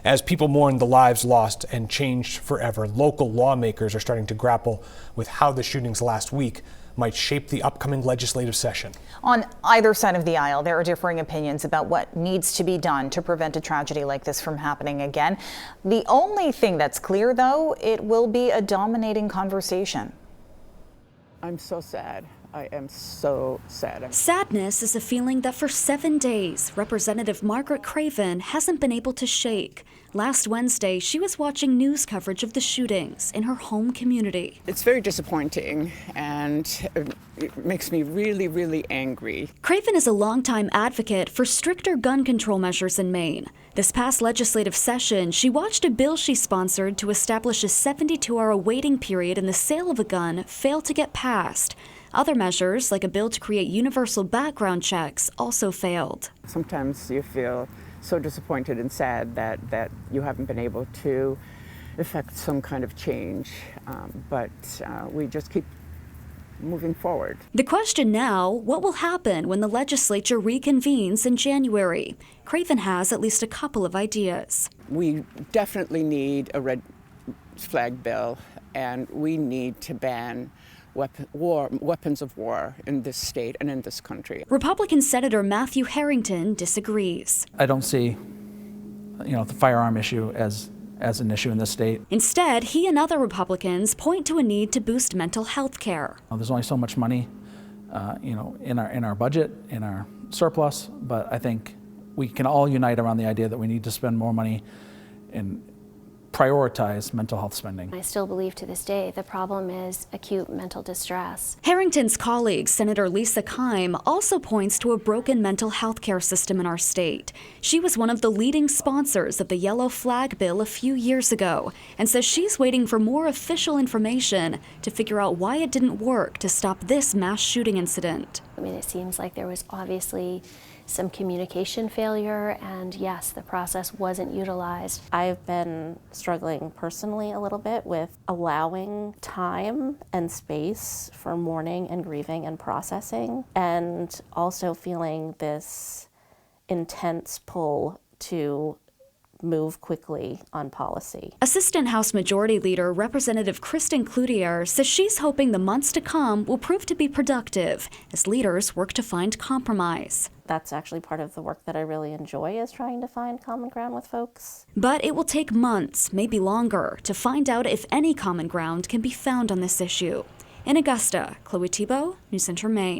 As people mourn the lives lost and changed forever, local lawmakers are starting to grapple with how the shootings last week might shape the upcoming legislative session. On either side of the aisle, there are differing opinions about what needs to be done to prevent a tragedy like this from happening again. The only thing that's clear, though, it will be a dominating conversation. I'm so sad. I am so sad. Sadness is a feeling that for 7 days, Representative Margaret Craven hasn't been able to shake. Last Wednesday, she was watching news coverage of the shootings in her home community. It's very disappointing, and it makes me really, really angry. Craven is a longtime advocate for stricter gun control measures in Maine. This past legislative session, she watched a bill she sponsored to establish a 72-hour waiting period in the sale of a gun fail to get passed. Other measures, like a bill to create universal background checks, also failed. Sometimes you feel so disappointed and sad that you haven't been able to effect some kind of change, but we just keep moving forward. The question now, what will happen when the legislature reconvenes in January? Craven has at least a couple of ideas. We definitely need a red flag bill, and we need to ban weapons of war in this state and in this country. Republican Senator Matthew Harrington disagrees. I don't see, the firearm issue as an issue in this state. Instead, he and other Republicans point to a need to boost mental health care. There's only so much money, in our budget, in our surplus, but I think we can all unite around the idea that we need to spend more money and prioritize mental health spending. I still believe to this day the problem is acute mental distress. Harrington's colleague, Senator Lisa Keim, also points to a broken mental health care system in our state. She was one of the leading sponsors of the Yellow Flag bill a few years ago and says she's waiting for more official information to figure out why it didn't work to stop this mass shooting incident. I mean, it seems like there was obviously some communication failure, and yes, the process wasn't utilized. I've been struggling personally a little bit with allowing time and space for mourning and grieving and processing, and also feeling this intense pull to move quickly on policy. Assistant House Majority Leader Representative Kristen Cloutier says she's hoping the months to come will prove to be productive as leaders work to find compromise. That's actually part of the work that I really enjoy, is trying to find common ground with folks. But it will take months, maybe longer, to find out if any common ground can be found on this issue. In Augusta, Chloe Thibault, News Center, Maine.